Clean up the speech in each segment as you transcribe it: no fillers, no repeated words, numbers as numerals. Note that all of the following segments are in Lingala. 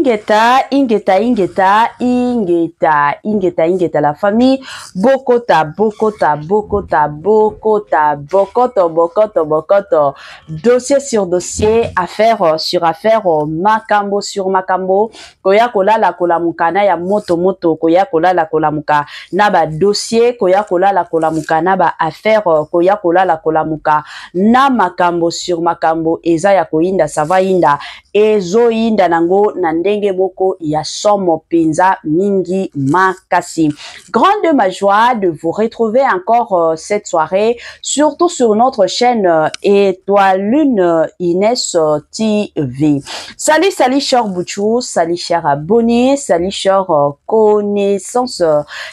Ingeta, Ingeta, Ingeta, Ingeta, Ingeta, Ingeta, la famille. Bokota, Bokota, Bokota, Bokota, Bokoto, Bokoto, Bokoto. Dossier sur dossier, affaire sur affaire, makambo sur makambo. Koya kola la kola mukana ya moto moto. Koya kola la kola muka. Naba dossier, koya kola la kola muka. Naba affaire, koya kola la kola muka. Na makambo sur makambo. Eza ya koinda, sava inda. Ezo inda nango nandenge moko ya somo penza mingi makasi. Grande ma joie de vous retrouver encore cette soirée, surtout sur notre chaîne Étoile Lune Inès TV. Salut, salut cher Bouchou, salut cher abonnés, salut cher connaissances,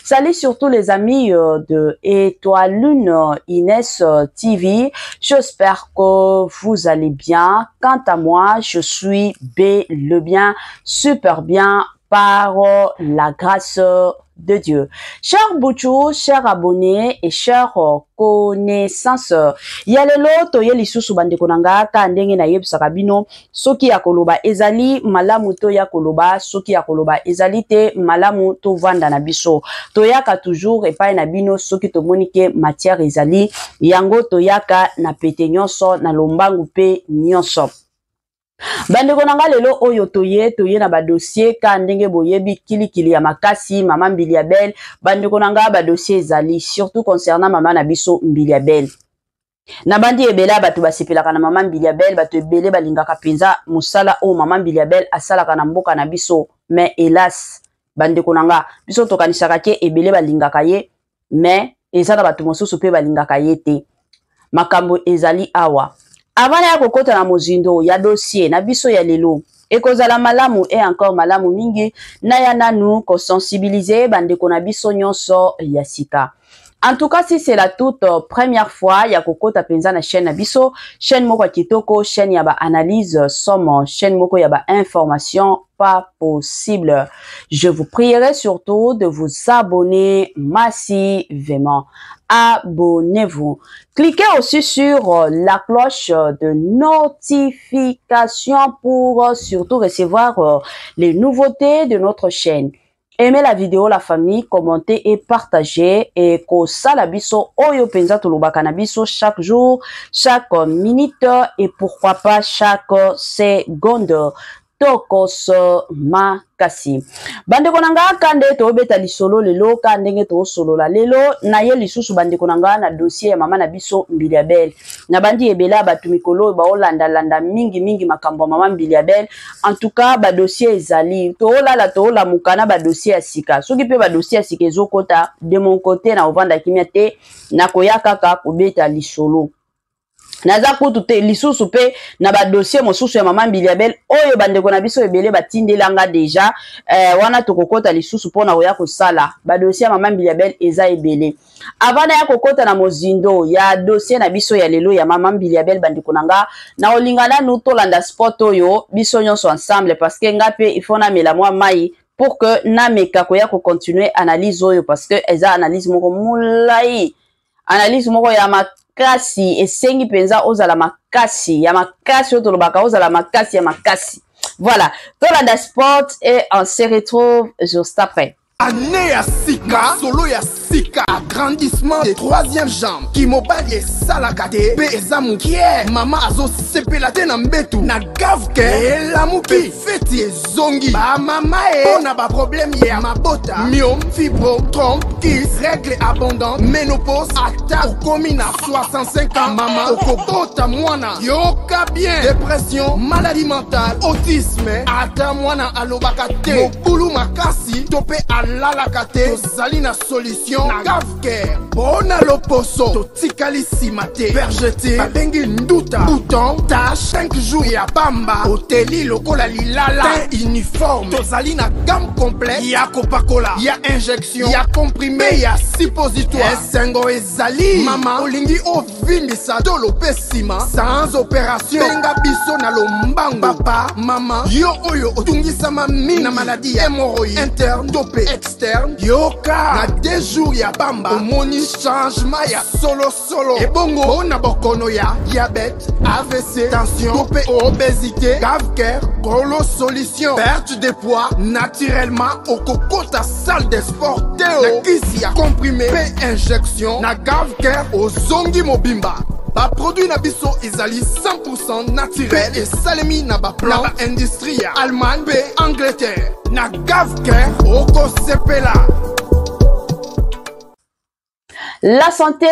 salut surtout les amis de Étoile Lune Inès TV. J'espère que vous allez bien. Quant à moi, je suis le bien, super bien, par la grâce de Dieu. Chers Bouchou, chers abonnés et chers connaissances, yalelo toye lisusu bandeko nanga ka ndenge na yebisaka bino soki ya koloba ezali malamu to ya koloba soki ya koloba ezali te malamu to vanda na biso toyaka toujours epai na bino soki tomonike matière ezali yango toyaka na pete nyonso na lombangu pe nyonso. Bandeko nanga lelo oyo toye na ba dossier ka ndenge boyebi kilikili ya makasi mama Mbiliabel. Bandeko nanga ba dossier ezali surtout concernant mama na biso Mbiliabel. Na bandi ebela batu basepelaka na mama Mbiliabel, batu ebele balingaka penza musala o mama Mbiliabel asalaka na mboka na biso, mais hélas bandeko nanga biso tokanisaka ke ebele balingaka ye, mais ezala batu mosusu pe balingaka ye te. Makambo ezali awa. Avant ya kokota na mozindo ya dossier na biso ya lelo ekozala malamu et encore malamu mingi na ya nanu ko sensibiliser bandeko na biso nyonso ya sika. En tout cas, si c'est la toute première fois ya kokota penza na chaîne na biso, chaîne moko kitoko, chaîne ya ba analyse somme, chaîne moko ya ba information pas possible. Je vous prierai surtout de vous abonner massivement. Abonnez-vous. Cliquez aussi sur la cloche de notification pour surtout recevoir les nouveautés de notre chaîne. Aimez la vidéo, la famille, commentez et partagez. Et ko sala biso oyo penza tolobaka na biso chaque jour, chaque minute et pourquoi pas chaque seconde. Tokos makasi. Bandeko nanga kande to beta lisolo lelo kandenge to solo la lelo na ye lisusu bandeko nanga na dossier ya mama na biso Mbiliabel. Na bandi ebela batu mikolo ba olanda landa mingi makambo mama Mbiliabel. En tout cas ba dossier ezali to la mukana ba dossier ya sika. Soki pe ba dossier ya sika ezokota de mon côté na ovanda kimia te na koyaka ka kobeta lisolo. Naza kutu te lisusu pe na ba dossier mosusu ya mama Mbiliabel oyo bandeko na biso ebele batindelanga deja wana tokokota lisusu pona oya kosala ba dossier ya mama Mbiliabel eza ebele. Avant ya kokota na mozindo ya dossier na biso ya lelo ya mama Mbiliabel bandeko nanga na olingana nu tolanda sport oyo biso nyonso ensemble parce que ngape il faut na mela moi mai pour que na meka koya ko continuer analyse oyo parce que eza analyse moko mulai analyse moko ya makasi esengi penza ozala makasi ya makasi otolobaka ozala makasi ya makasi. Voilà, tolanda sport et on se retrouve juste après. Année ya sika, solo ya sika, agrandissement des troisième jambe, qui mobile ye salakate, pe ezamu kie, mama azo sepelate na mbetu, na gavke, elamu pi, feti e zongi, ba mama e, ona ba problème ye ya mabota, myome, fibro, trompe, kiss, règle abondante, ménopause, ata, okomi na 65 ans, mama, okobota mwana, yoka bien, dépression, maladie mentale, autisme, ata mwana alobakate, mokulu makasi, tope alalakate, tozali na solution, na gavker, bona loposo, totikali simate, bergete, babengi nduta, bouton, tache, 5 jours ya bamba, hoteli lokola lilala, teint uniforme, tozali na gamme complète, ya kopakola, ya injection, ya comprimé, ya suppositoire, esengo ezali, mama, olingi ovimbisa, tolo pesima, sans opération, benga biso na lombango, papa, mama, yo oyo, otungisama mini, na maladie, hémorroïde, interne, topé, externe, yoka, na 2 jours ya bamba, omoni changement ya solo solo et bongo na bokono ya diabète, AVC, tension, topé, obésité, cave-cœur, Golo solution, perte de poids naturellement au coco ta salle de sport Théo, na kisi ya comprimé, P injection, na cave-cœur au zongi mobimba. Ba produit na biso ezali 100% naturel et salemi na ba plan na ba industrie ya Allemagne pe Angleterre na cave-cœur oko sepela. La santé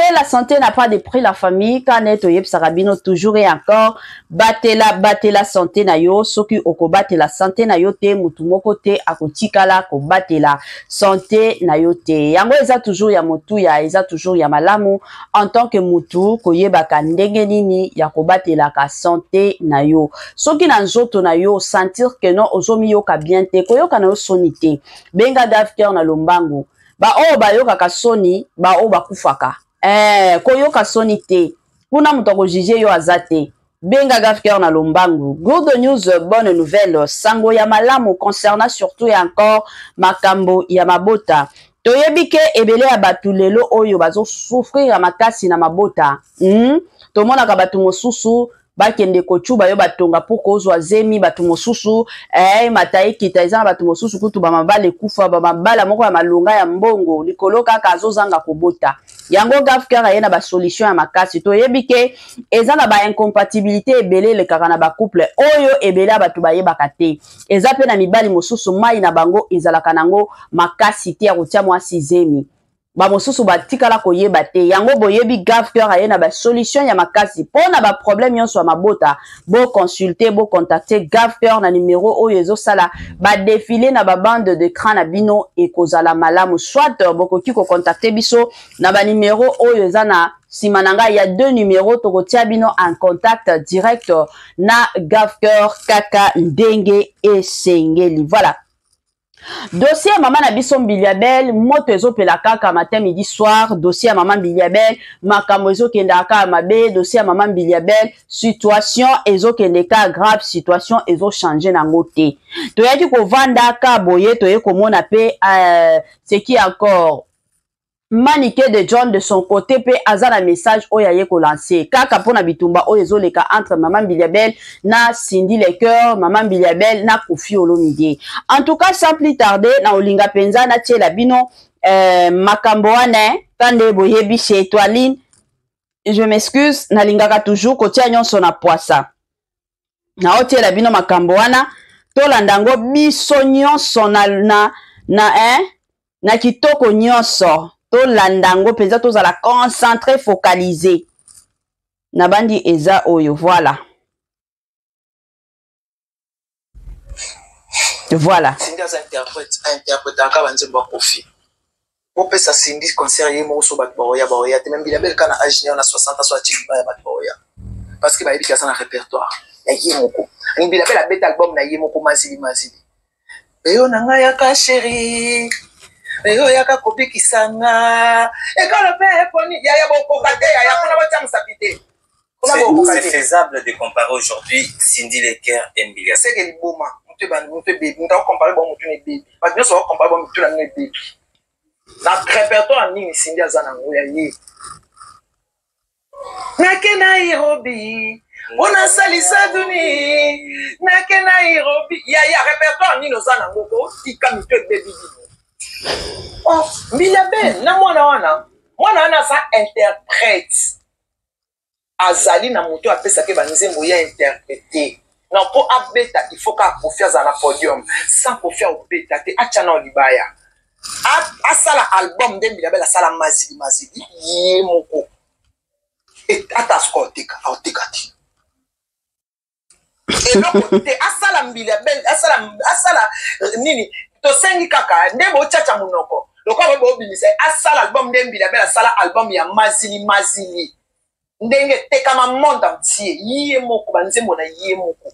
n'a pas de prix, la famille. Quand est oyeb sarabino toujours et encore. Battez la santé na yo. Soki oko batte la santé na yo te. Mutumoko te akotikala ko batte la santé na yo te. Yango eza toujours ya motu ya eza toujours ya malamu. En tant que mutu koyeba ka ndenge nini ya ko batte la ka santé na yo. Soki na nzoto na yo sentir que non ozomi yo ka bien te. Koyoka na yo sonite. Benga dafker na lombangu. Ba o ba yoka ka soni ba o ba kufaka koyoka soni te kuna mutoko jije yo azate benga gafker na lombangu. Good news, bonne nouvelle, sango ya malamu concernant surtout et encore makambo ya mabota. Toyebike ebele ya batu lelo oyo bazo souffrir ya makasi na mabota. Tomona ka batu mosusu bakende kochuba yo batonga poko ozwa zemi batu mosusu matai kita eza batu mosusu kutu ba mabale kufa ba mabala moko ya malunga ya mbongo likolo kaka azozanga kobota. Yango gafkara yena ba solution ya makasi to yebike eza na ba incompatibilité ebele le kaka na ba couple oyo ebele batu bayebaka te. Eza pe na mibali mosusu mai na bango ezalaka nango makasi te ya kotia mwasi zemi. Ba mosusu batikala koyeba te. Yango boyebi gafker aye na ba solution ya makasi pona ba problème yonso ya mabota bo consulter bo contacter gafker na numéro oyo ezosala ba défiler na ba bande d'écran na bino ekozala malamu soit bokoki ko contacter biso na ba numéro oyo eza na simananga ya 2 numéros tokotia bino en contact direct na gafker kaka ndenge esengeli. Voilà. Dossier maman na biso Mbiliabel moto ezopela kaka matin midi soir. Dossier maman Mbiliabel makambo ezokenda kaka mabe. Dossier maman Mbiliabel situation ezokendeka grave, situation ezo changer nango te. Toyaki ko vanda ka boye toye komona pe ce qui encore Manique de John de son côté pe azana message oya ye ko lancer kaka pona bitumba oyo ezoleka entre maman Mbiliabel na Cindy Lecoeur, maman Mbiliabel na Kofi Olomide. En tout cas sans plus tarder na olinga penza na tiela bino makambo wana tande boyebi chez Étoiline. Je m'excuse na lingaka toujours kotia nyonso na poisa na otiela bino makambo wana tolandango biso nyonso na kitoko nyonso to landango penza tozala concentré focalisé na bandi eza oyo. Voilà Cindy as interprète encore banzembo Kofi pour ça Cindy concert yemo so bat boya te même Mbiliabel kana âge na 60 soit ba bat boya parce que ba yebika sana répertoire ya yemoko Mbiliabel a bet album na yemoko mazili eyo nanga ya ka chérie eyo ya ka kopi kisanga e kana pe poni ya boko kate ya kuna batia musapite. C'est faisable de comparer aujourd'hui Cindy Lecoeur et Mbiliabel. C'est que le moment on te baby on t'a comparé bon mutu ne baby parce que nous on comparer bon mutu la ne baby na répertoire ni Cindy azana ngoya yi nake Nairobi ona salisa duni nake Nairobi ya répertoire ni nozana ngoko tika mutu baby. Oh Mbiliabel na mwana ça interprète azali na mutu apesa ke banzembo ya interpréter. Non, pour abeta, il faut qu'à confiance dans la podium. Sans confiance au bêta, achana olibaya. A sala album de Mbiliabel, a sala mazili. Yé moko. Et atasko tika, autikati. Et donc, a sala Mbiliabel, a sala nini. To sengi kaka, nebo chacha munoko. Donc, on va obligé. A sala album de Mbiliabel, a sala album ya mazili. Ndenge teka ma monde entier. Yé moko, banzembo na yé moko.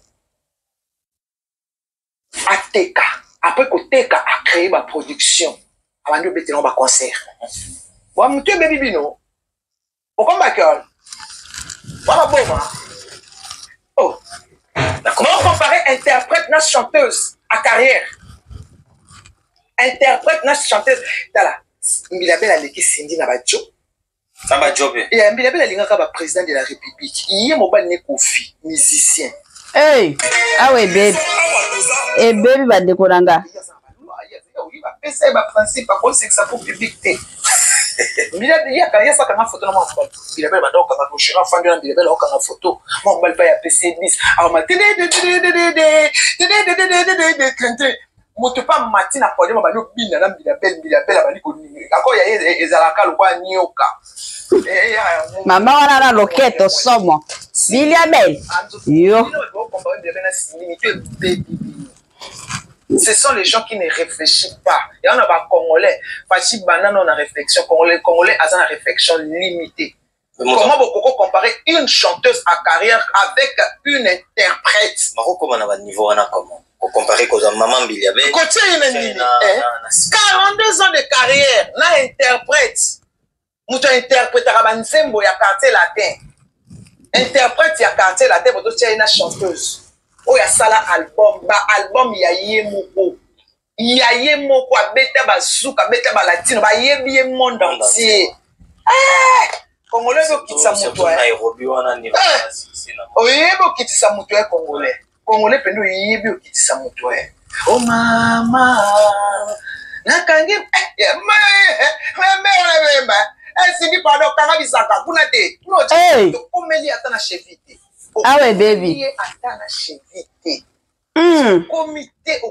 Ateka après koteka a créé ma production avant de mettre dans ma concert bon mutu baby bino au combat cœur voilà bon oh comment comparer interprète na chanteuse à carrière interprète na chanteuse dala Mbiliabel aleki Cindy na bajo Ça va job. Et Mbilabel alingaka ba président de la République. Il est mobile ne Kofi, musicien. Hey, ah ouais baby. Eh baby ba dekoranga. Il va penser ba principe pas comme c'est que ça pour public té. Mbilabel ya ça kana photo na moi. Mbilabel ba donc ka koshira fandi na Mbilabel o kana photo. Moi mobile pa ya PC 10. Alors ma moto pa matina pole ma balo bina na Mbilabel abali ko encore ya ezalaka lo kwa nyoka. Maman wana na loketo somo. Mbilabel. Yo. Ce sont les gens qui ne réfléchissent pas. Et on a pas Congolais. Fachi banane on a réflexion. Congolais a une réflexion limitée. Comment beaucoup comparer une chanteuse à carrière avec une interprète? Comment on a niveau on a comment? Comparer que maman Mbilabel. 42 ans de carrière, na interprète. Mouto interprète à Rabansembo ya quartier latin. Interprète ya quartier latin pour toi une chanteuse. Oh ya sala album ya yemoko abeta bazuka abeta ba latino ba yebi monde entier. Congolais zo kitsa muto Nairobi wana ni oyebo kitsa muto ya Congolais pendo yebi kitsa muto. Oh mama nakangi sindi pardon kanga bisaka kuna te no komeli atana chevite. Ah ouais baby. Atana chevite.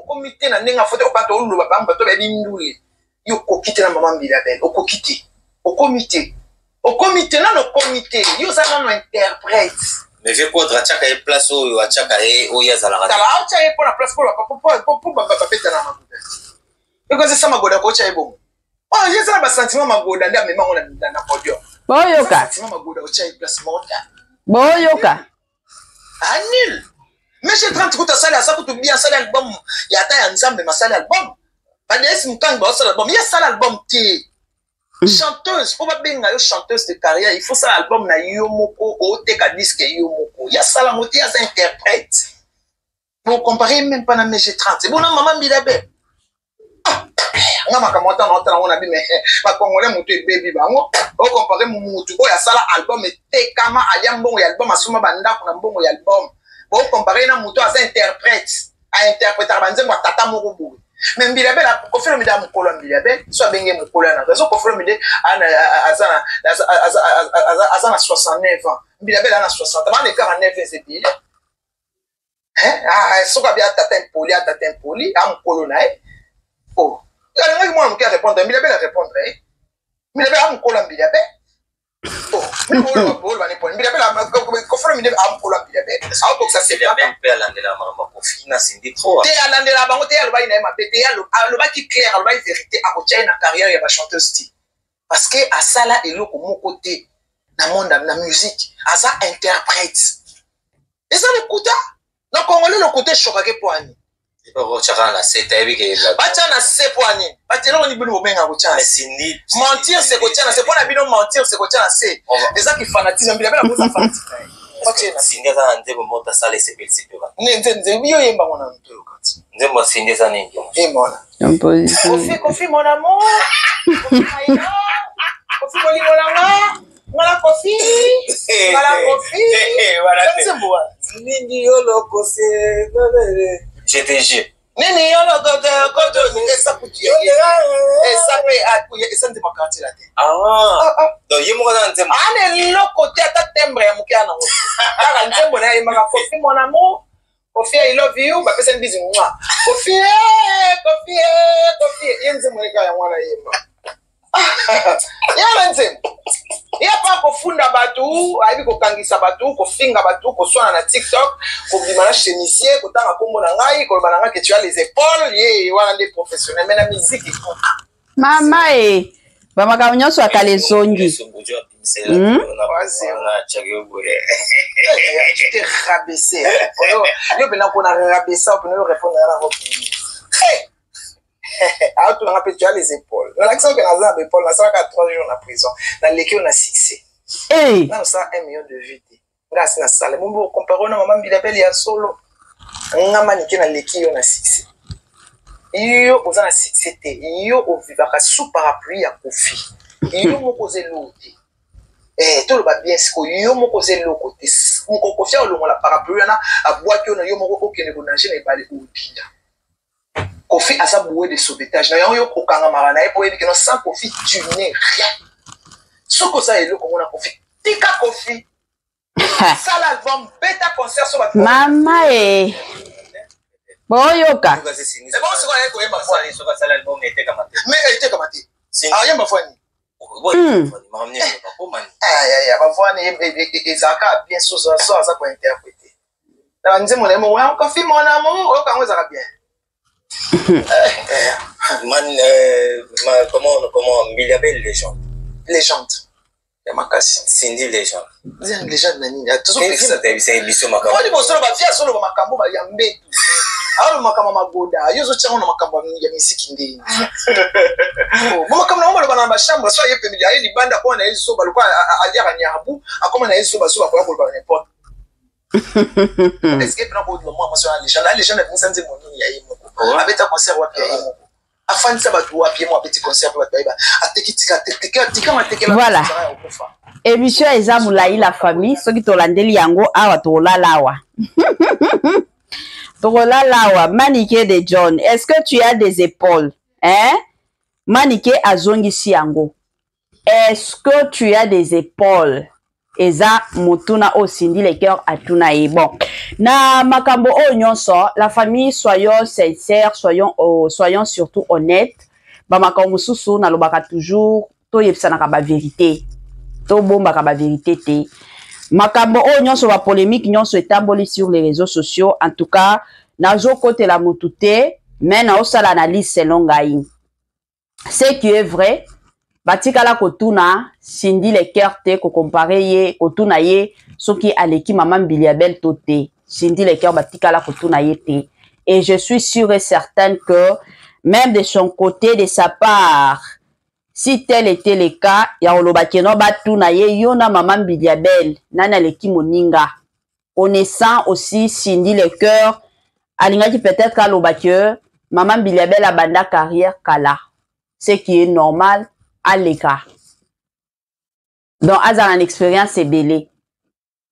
Comité na nenga foto opato uluba bamba to bebi ndule. Yo kokite na maman Mbilabel, okokite. Au comité na no comité, yo ça non interprète. Mais je quoi drachaka e place o achaka e o ya zala. Tala acha e pour la place pour baba peta na magoda. Eko c'est ça magoda ko cha e bon. Oh, j'ai ça ba sentiment magoda nda mema ngona na podium. Boyoka. Sentiment magoda o cha e place morta. Boyoka. Nul. Mais j'ai 30 coups à salle à ça pour tout bien salle album. Il y a ta ensemble ma salle album. Pas des simkang ba salle album. Il y a salle album qui chanteuse, pour pas bien chanteuse de carrière, il faut ça album na yomoko o teka disque yomoko. Il y a ça la moitié à interprète. Pour comparer même pas na MG30. C'est bon maman Mbilabel. Ngama kamota na otana ona bi me ba Congolais mutu baby bango. O comparer mutu ko ya sala album tekama alia mbongo ya album asuma banda kuna mbongo ya album. Bon comparer na mutu asa interprète a interpréter banze moi tata moko boue. Mais Mbilabel a confirmé midame mukolo Mbilabel soit bengé mukolo na raison confirmé de azana 69 ans. Mbilabel a 60 ans, les 49 ans c'est bien. Soka bia tata impoli am mukolo na e. Oh, il y a un qui répondre, Mbilabel répondre. Mbilabel a mukolo Mbilabel. Oh, Mbilabel a confirmé midame am mukolo Mbilabel. Ah donc ça c'est bien. Mbilabel landela mama kofina sindi trop. Te alandela bango te aloba ina ma bete aloba ki clair aloba vérité a kotia na carrière ya ba chanteuse ti. Parce que asala eloko moko te na monde na musique, asa interprète. Et ça le kuta. Na Congolais le côté choqué pour ani. Mentir c'est quoi c'est pour la bino mentir c'est quoi c'est les gens qui fanatisent bien la cause fanatique Cindy za nzebo mota sale sepelsi peba nze biyo yemba mona mto kati nzebo Cindy za ningi mona Kofi mon amour Kofi mon amour Mala Kofi Nini yolo kose GTG Nini yolo kodo ni esa kuti esa pe akuye esa ndima kati la te donc yemo kana nzembo ane loko te ata tembre ya mukia na ngoto kaka nzembo na yema ka Kofi mon amour Kofi I love you ba pesa ndizi mwa Kofi yenzembo ni ka ya mwana yema ya nzembo ya pa kofunda batu aibi kokangisa batu kofinga batu koswana na TikTok kobimana chemisier kotanga kombo na ngai kolobana ngai que tu as les épaules ye wana des professionnels mais la musique mama bamaka nyonso akale zongi tu t'es rabaissé yo bena kona rabaisser pour nous répondre à la robe ah tu n'as pas tu as les épaules dans l'accent que Nazar a épaules là ça va 3 jours en prison dans lesquels on a succès non ça 1 million de vues grâce na salle mon comparé na maman Mbilabel ya solo ngama niki na leki yo na succès yo oza na succès te yo ovivaka sous parapluie ya Kofi yo moko zeluti tout le bien ce que yo moko c'est le côté moko kofia le la parapluie na aboaki on yo moko okene ko danger na balé odila Kofi a sa bouée de sauvetage na yo kokanga marana e po ebi que non sans Kofi tu n'es rien ce que ça est le comme on a Kofi tika Kofi ça l'album bêta concert sur la mama boyoka c'est bon c'est quoi ko yeba ça l'album était comme mais était comme ah yamba fani ezalaka bien so aza kointerpréter na banze mon amour ouais Kofi mon amour okango ezalaka bien comment Miliabel légende ya makasi Cindy légende nani toujours c'est émission makambo on dit bon solo ba fia solo ba makambo ba ya mbetu alors makambo magoda yo zo tshanga na makambo ya muziki ndeni bon makambo na ba na ba chambre so yepe ya ili banda ko na yeso ba lokwa aliaka nyabu akoma na yeso ba so ba ko ba n'importe est-ce que pena ko do moi parce que les gens ne pensent moni ya yimo abeta concert wapi ya yimo afanisa batu wapi mo petit concert ba baiba atekitika matekela voilà émission eza mulai la famille soki tolandeli yango awa tolalawa Tolalawa Maniké de John est-ce que tu as des épaules hein Maniké azongi siango est-ce que tu as des épaules eza mutuna o Cindy le cœur atuna e bon na makambo o nyonso la famille soyons sincères soyons surtout honnêtes ba makambo susu na lobaka toujours to yebisana ka ba vérité to bomba ka ba vérité te makambo o nyonso ba polémique nyonso etamboli sur les réseaux sociaux en tout cas nazo kote la mutute mais na osala analyse selon ngai ce qui est vrai batikala kotuna Cindy le cœur te ko comparer ye kotuna ye soki aleki maman Biliabel tote Cindy le cœur batikala kotuna ye te et je suis sûre et certaine que même de son côté de sa part si tel était le cas ya olobakeno batuna ye yona maman Biliabel nana leki moninga connaissant aussi Cindy le cœur alingaki peut-être alobake maman Biliabel abanda carrière kala ce qui est normal à l'écart. Donc, Azar en expérience est belé.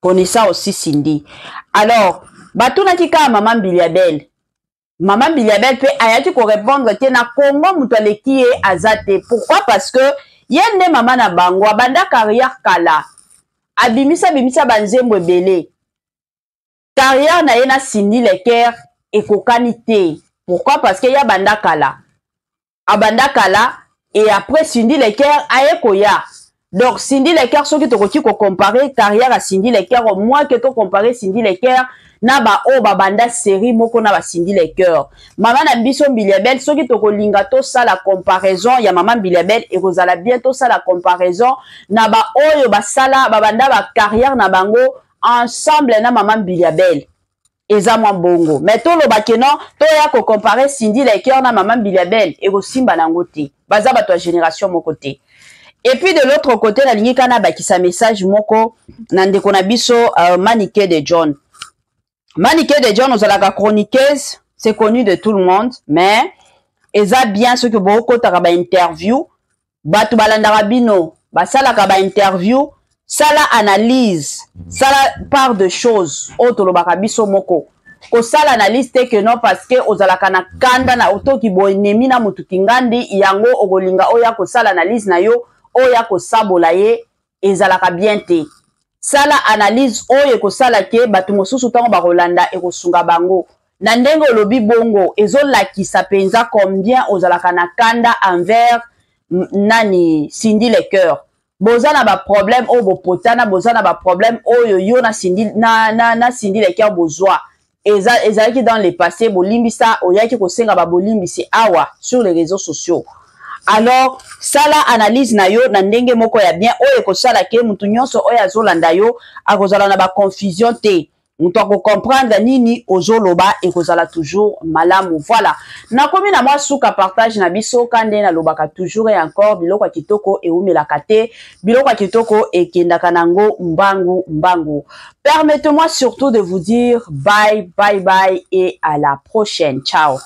Connaissant aussi Cindy. Alors, Batuna Kika, maman Biliabel. Maman Biliabel peut ayaki ko répondre que na Congo mutale qui est azate. Pourquoi? Parce que yende maman na bango abanda carrière kala. Abimisa banzembo belé. Carrière na yena Cindy le cœur et kokanité. Pourquoi? Parce que ya banda kala. Abanda kala. Et après Cindy le cœur aye koya. Donc Cindy le cœur soki tokoki ko comparer carrière à Cindy le cœur au moins que to comparer Cindy le cœur na ba o babanda série moko na ba Cindy le cœur. Maman na biso Biliabel soki toko linga to ça la comparaison ya maman Biliabel et kozala bientôt ça la comparaison na ba oyo ba sala babanda ba carrière na bango ensemble na maman Biliabel. Eza mwa bongo. Mais to lo bakeno to ya ko comparer Cindy le cœur na maman Biliabel et ko simba nango te. Baza ba to génération mon côté. Et puis de l'autre côté la ligne kana ba ki sa message moko na ndeko na biso Maniké de John. Maniké de John ozalaka chroniqueuse, c'est connu de tout le monde, mais eza bien ce que beaucoup ta ba interview, batu balandaka bino, ba sala ka ba interview, sala analyse, sala part de choses auto lobaka biso moko. Ko sala analyse te que non parce que ozalaka na kanda na auto ki bo ennemi na mutu kingandi yango ogolinga oya ko sala analyse na yo oya ko sabola ye ezalaka bien te. Sala analyse oye ko sala ke batu mosusu tango ba rolanda e ko sunga bango. Na ndenge olobi bongo ezolakisa penza combien ozalaka na kanda envers nani Cindy le cœur. Bozana ba problème o bo potana bozana ba problème oyo yo na Cindy na Cindy le cœur bozwa. Ezalaki dans le passé bolimbisa oyaki ko senga ba bolimbisi awa sur les réseaux sociaux. Alors sala analyse na yo na ndenge moko ya bien oyo ko sala ke mutu nyonso oyo azolanda yo akozala na ba confusion te. Mutu ko comprendre nini ozoloba et kozala toujours malamu. Voilà. Na komi na mwa suka partage na biso kande na lobaka toujours et encore biloko kitoko e umelaka te, biloko kitoko e kendaka nango mbangu. Permettez-moi surtout de vous dire bye bye bye et à la prochaine. Ciao.